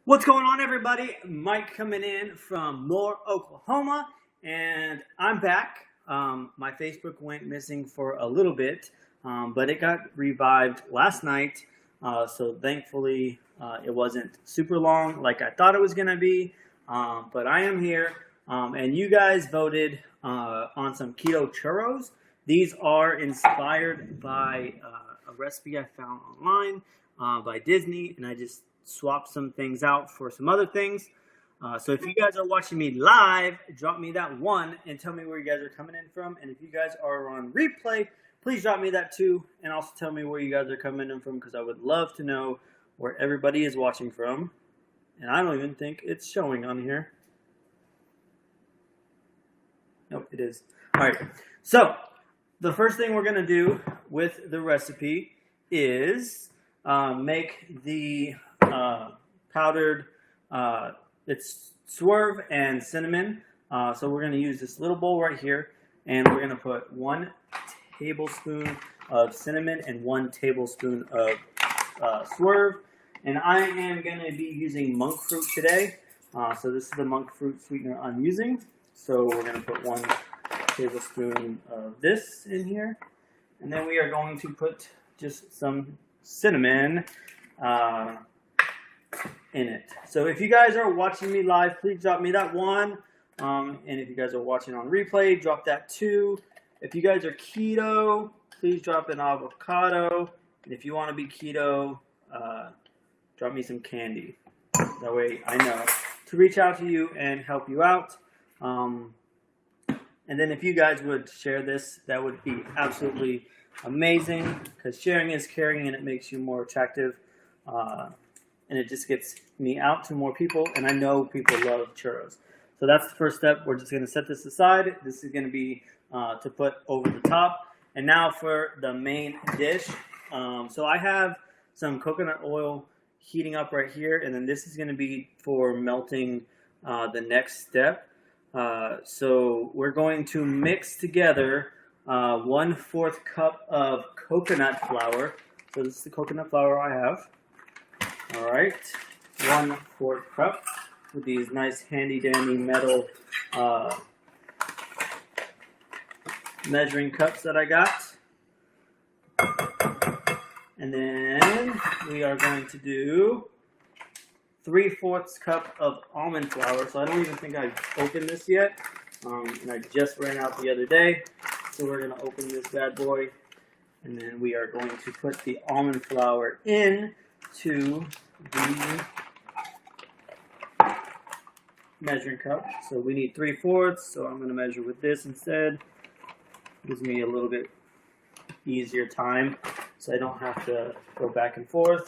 What's going on, everybody? Mike coming in from Moore, Oklahoma, and I'm back. My Facebook went missing for a little bit, but it got revived last night, so thankfully it wasn't super long like I thought it was going to be, but I am here, and you guys voted on some keto churros. These are inspired by a recipe I found online by Disney, and I just swap some things out for some other things. So if you guys are watching me live, drop me that one and tell me where you guys are coming in from. And if you guys are on replay, please drop me that too. And also tell me where you guys are coming in from, because I would love to know where everybody is watching from. And I don't even think it's showing on here. Nope, it is. All right. So the first thing we're going to do with the recipe is make the powdered, it's swerve and cinnamon. So we're going to use this little bowl right here, and we're going to put 1 tablespoon of cinnamon and 1 tablespoon of swerve. And I am going to be using monk fruit today. So this is the monk fruit sweetener I'm using. So we're going to put 1 tablespoon of this in here. And then we are going to put just some cinnamon in it. So if you guys are watching me live, please drop me that one. And if you guys are watching on replay, drop that too. If you guys are keto, please drop an avocado. And if you want to be keto, drop me some candy. That way I know to reach out to you and help you out. And then if you guys would share this, that would be absolutely amazing, because sharing is caring, and it makes you more attractive. And it just gets me out to more people, and I know people love churros. So that's the first step. We're just going to set this aside. This is going to be to put over the top. And now for the main dish. So I have some coconut oil heating up right here, and then this is going to be for melting the next step. So we're going to mix together 1/4 cup of coconut flour. So this is the coconut flour I have. All right, 1/4 cup with these nice handy dandy metal measuring cups that I got. And then we are going to do 3/4 cup of almond flour. So I don't even think I've opened this yet. And I just ran out the other day. So we're going to open this bad boy. And then we are going to put the almond flour in to the measuring cup. So we need 3/4, so I'm going to measure with this instead. Gives me a little bit easier time, so I don't have to go back and forth.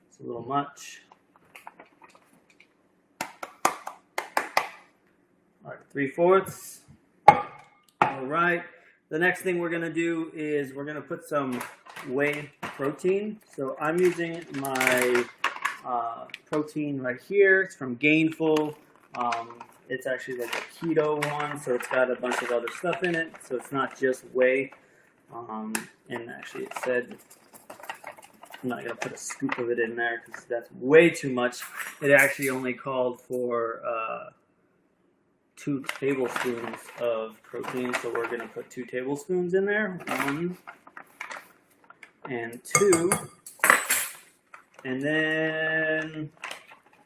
It's a little much. Alright, 3/4. Alright, the next thing we're going to do is we're going to put some whey protein. So I'm using my protein right here. It's from Gainful. It's actually like a keto one, so it's got a bunch of other stuff in it. So it's not just whey. And actually it said, I'm not going to put a scoop of it in there because that's way too much. It actually only called for 2 tablespoons of protein. So we're going to put 2 tablespoons in there. 1 and 2, and then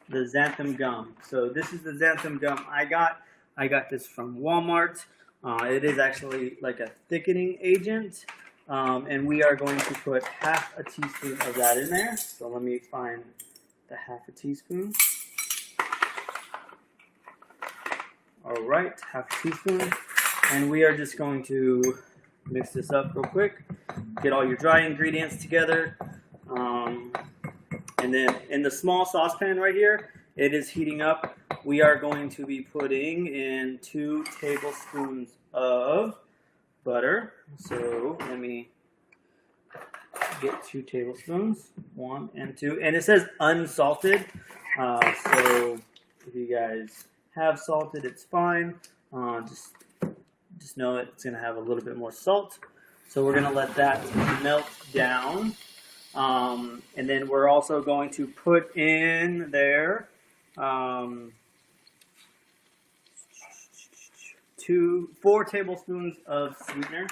the xanthan gum. So this is the xanthan gum I got. I got this from Walmart. It is actually like a thickening agent, and we are going to put 1/2 teaspoon of that in there. So let me find the 1/2 teaspoon. All right, 1/2 teaspoon, and we are just going to mix this up real quick. Get all your dry ingredients together. And then in the small saucepan right here, it is heating up. We are going to be putting in 2 tablespoons of butter. So let me get 2 tablespoons, 1 and 2. And it says unsalted. So if you guys have salted, it's fine. Just know it's going to have a little bit more salt. So we're going to let that melt down And then we're also going to put in there 4 tablespoons of sweetener.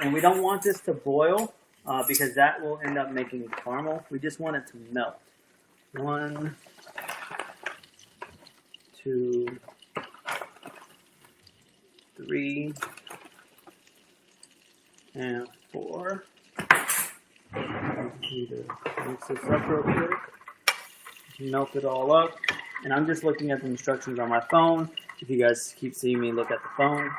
And we don't want this to boil because that will end up making caramel. We just want it to melt. 1, 2, 3, and 4. Need to mix this up real quick. Melt it all up. And I'm just looking at the instructions on my phone. If you guys keep seeing me look at the phone.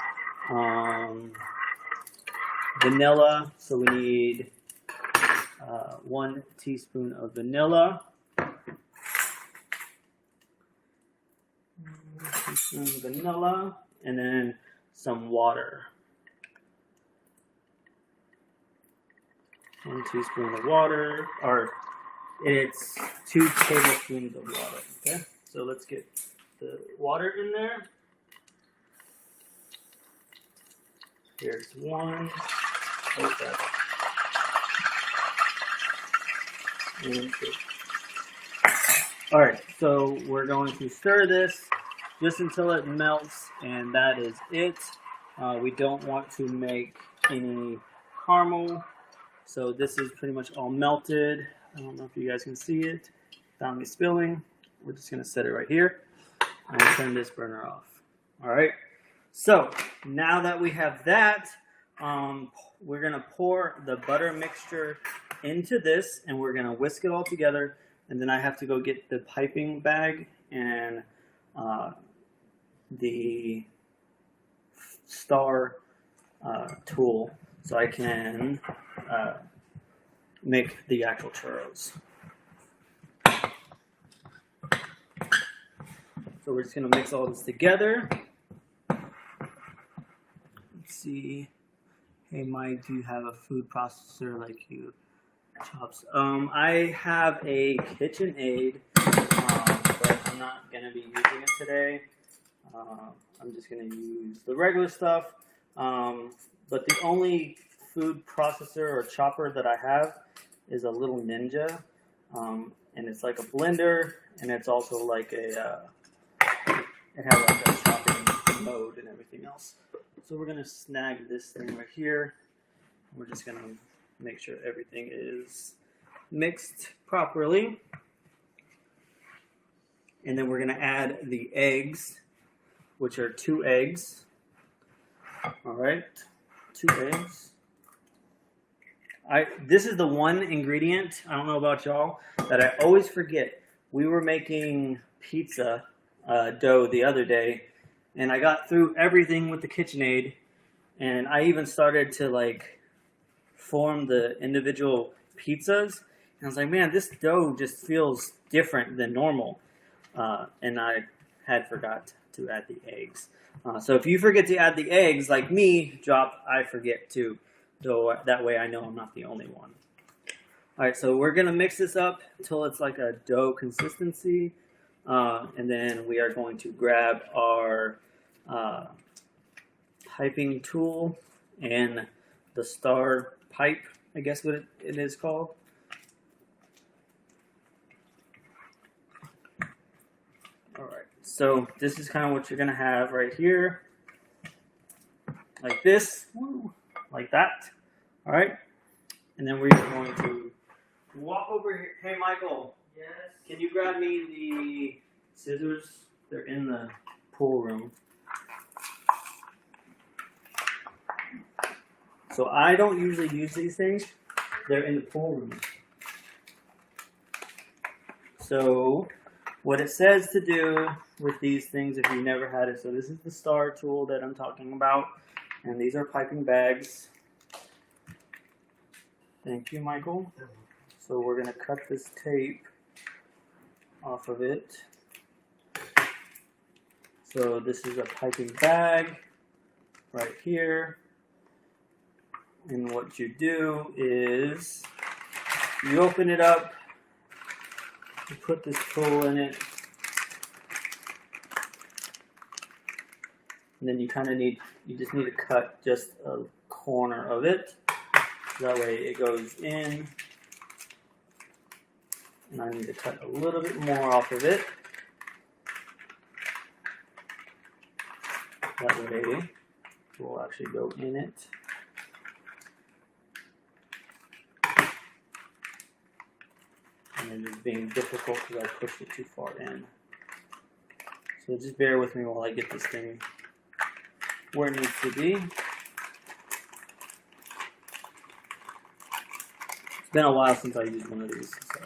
Vanilla. So we need 1 teaspoon of vanilla. 1 teaspoon of vanilla. And then some water. 1 teaspoon of water, or it's 2 tablespoons of water. Okay, so let's get the water in there. Here's 1. Okay. And 2. All right, so we're going to stir this just until it melts, and that is it. We don't want to make any caramel. So this is pretty much all melted. I don't know if you guys can see it. Without me spilling. We're just going to set it right here. And turn this burner off. All right. So now that we have that, we're going to pour the butter mixture into this. And we're going to whisk it all together. And then I have to go get the piping bag and the star tool so I can make the actual churros. So we're just going to mix all this together. Let's see. Hey Mike, do you have a food processor like you? Chops. I have a KitchenAid, but I'm not going to be using it today. I'm just going to use the regular stuff. But the only food processor or chopper that I have is a little Ninja, and it's like a blender, and it's also like a it has like a chopping mode and everything else. So we're gonna snag this thing right here. We're just gonna make sure everything is mixed properly, and then we're gonna add the eggs, which are 2 eggs. All right, 2 eggs. This is the one ingredient, I don't know about y'all, that I always forget. We were making pizza dough the other day, and I got through everything with the KitchenAid, and I even started to like form the individual pizzas. And I was like, man, this dough just feels different than normal. And I had forgot to add the eggs. So if you forget to add the eggs, like me, I forget too. So that way I know I'm not the only one. All right, so we're going to mix this up until it's like a dough consistency. And then we are going to grab our piping tool and the star pipe, I guess what it is called. All right, so this is kind of what you're going to have right here. Like this. Woo. Like that. All right. And then we're going to walk over here. Hey, Michael. Yes. Can you grab me the scissors? They're in the pool room. So I don't usually use these things. They're in the pool room. So what it says to do with these things if you never had it. So this is the star tool that I'm talking about. And these are piping bags. Thank you, Michael. So we're going to cut this tape off of it. So this is a piping bag right here. And what you do is you open it up, you put this tool in it, and then you just need to cut just a corner of it. That way it goes in And I need to cut a little bit more off of it. That way will actually go in it. And it's being difficult because I pushed it too far in. So just bear with me while I get this thing where it needs to be. It's been a while since I used one of these. So.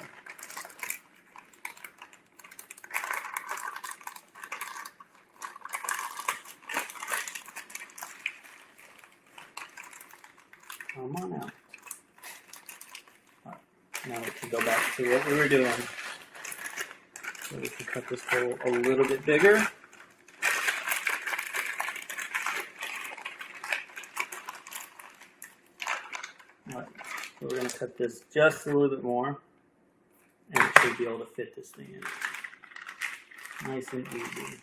Come on out. Right. Now we can go back to what we were doing. So we can cut this hole a little bit bigger. Alright, so we're going to cut this just a little bit more, and it should be able to fit this thing in. Nice and easy.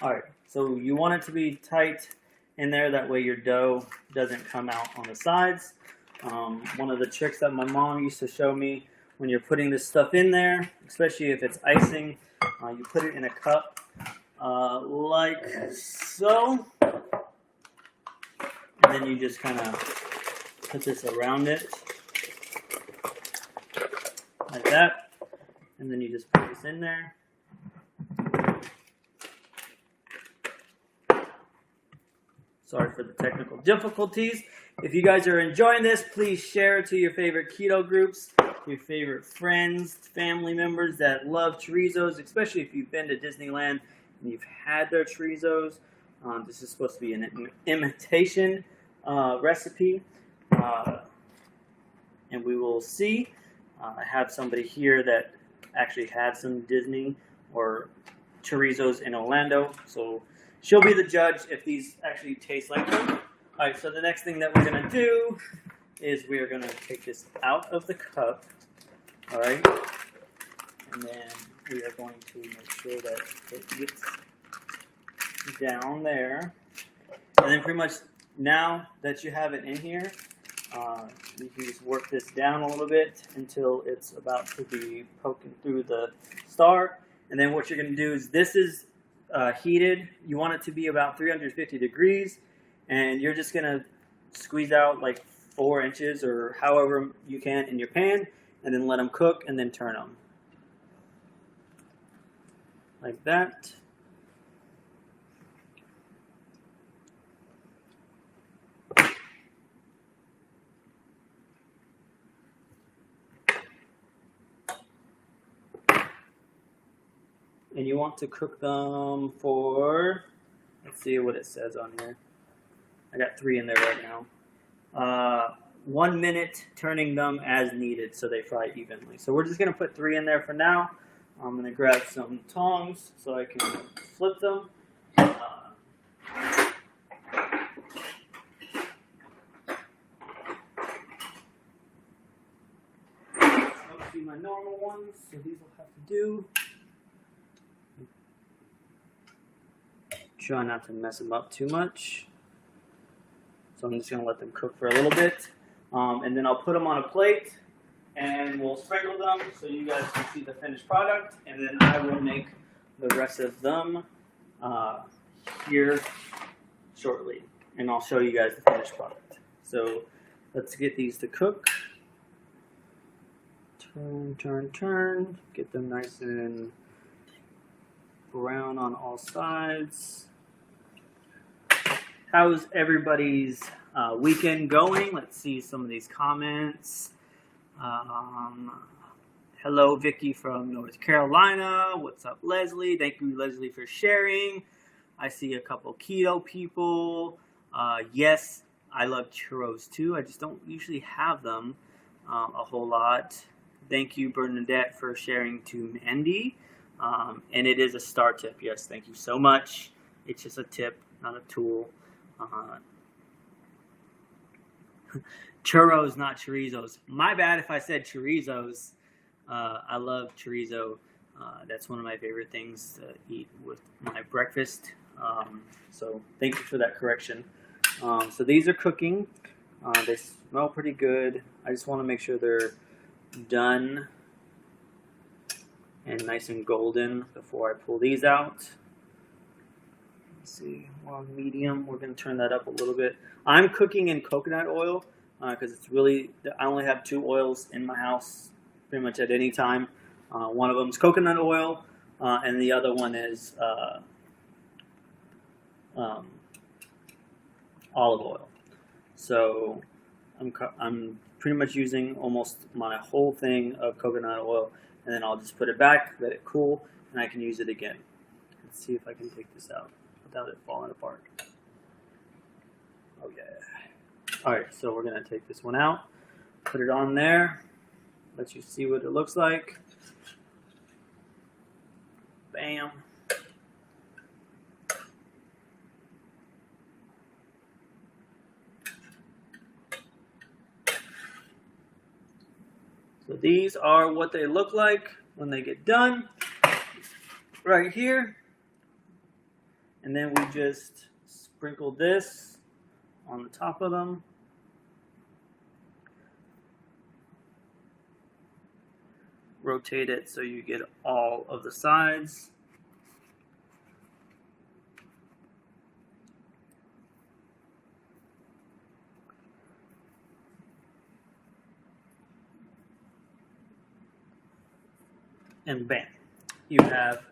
Alright, so you want it to be tight in there, that way your dough doesn't come out on the sides. One of the tricks that my mom used to show me when you're putting this stuff in there, especially if it's icing, you put it in a cup like so, and then you just kind of put this around it like that, and then you just put this in there. Sorry for the technical difficulties. If you guys are enjoying this, please share it to your favorite keto groups, your favorite friends, family members that love chorizos, especially if you've been to Disneyland and you've had their chorizos. This is supposed to be an imitation recipe, and we will see. I have somebody here that actually had some Disney or chorizos in Orlando, so she'll be the judge if these actually taste like them. Alright, so the next thing that we're going to do is we are going to take this out of the cup. Alright, and then we are going to make sure that it gets down there. And then pretty much now that you have it in here, you can just work this down a little bit until it's about to be poking through the star. And then what you're going to do is, this is heated. You want it to be about 350 degrees, and you're just going to squeeze out like 4 inches or however you can in your pan, and then let them cook and then turn them like that. And you want to cook them for, let's see what it says on here. I got 3 in there right now. 1 minute, turning them as needed so they fry evenly. So we're just going to put 3 in there for now. I'm going to grab some tongs so I can flip them. I'll do my normal ones, so these will have to do. Try not to mess them up too much. So I'm just going to let them cook for a little bit. And then I'll put them on a plate and we'll sprinkle them so you guys can see the finished product. And then I will make the rest of them here shortly. And I'll show you guys the finished product. So let's get these to cook. Turn, turn, turn. Get them nice and brown on all sides. How's everybody's weekend going? Let's see some of these comments. Hello, Vicky from North Carolina. What's up, Leslie? Thank you, Leslie, for sharing. I see a couple keto people. Yes, I love churros too. I just don't usually have them a whole lot. Thank you, Bernadette, for sharing to Mandy. And it is a star tip. Yes, thank you so much. It's just a tip, not a tool. Churros, not chorizos. My bad if I said chorizos. I love chorizo. That's one of my favorite things to eat with my breakfast. So thank you for that correction. So these are cooking. They smell pretty good. I just want to make sure they're done and nice and golden before I pull these out. Let's see, we're on medium. We're going to turn that up a little bit. I'm cooking in coconut oil because it's really, I only have 2 oils in my house pretty much at any time. One of them is coconut oil, and the other one is olive oil. So I'm pretty much using almost my whole thing of coconut oil, and then I'll just put it back, let it cool, and I can use it again. Let's see if I can take this out without it falling apart. Oh yeah. Alright, so we're going to take this one out, put it on there, let you see what it looks like. Bam. So these are what they look like when they get done, right here. And then we just sprinkle this on the top of them. Rotate it so you get all of the sides. And bam, you have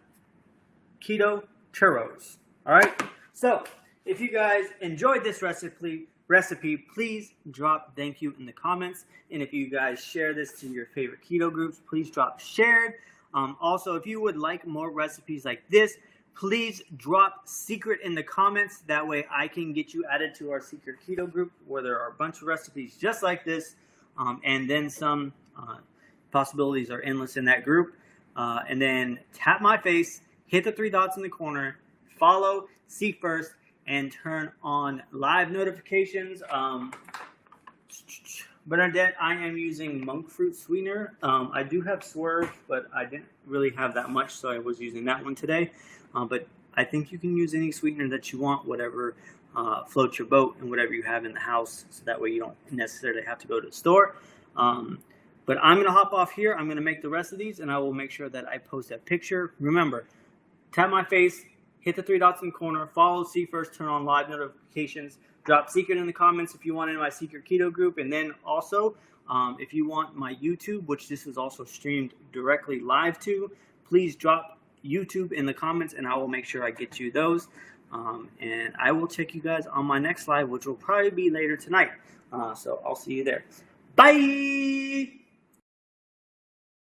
keto churros. All right. So if you guys enjoyed this recipe, please drop thank you in the comments. And if you guys share this to your favorite keto groups, please drop shared. Also, if you would like more recipes like this, please drop secret in the comments. That way I can get you added to our secret keto group where there are a bunch of recipes just like this. And then some possibilities are endless in that group. And then tap my face, hit the 3 dots in the corner, follow, see first, and turn on live notifications. Bernadette, I am using monk fruit sweetener. I do have Swerve, but I didn't really have that much, so I was using that one today. But I think you can use any sweetener that you want, whatever floats your boat and whatever you have in the house, so that way you don't necessarily have to go to the store. But I'm going to hop off here. I'm going to make the rest of these, and I will make sure that I post that picture. Remember, tap my face, hit the 3 dots in the corner, follow, see first, turn on live notifications, drop secret in the comments if you want in my secret keto group, and then also, if you want my YouTube, which this is also streamed directly live to, please drop YouTube in the comments, and I will make sure I get you those. And I will check you guys on my next live, which will probably be later tonight. So I'll see you there. Bye!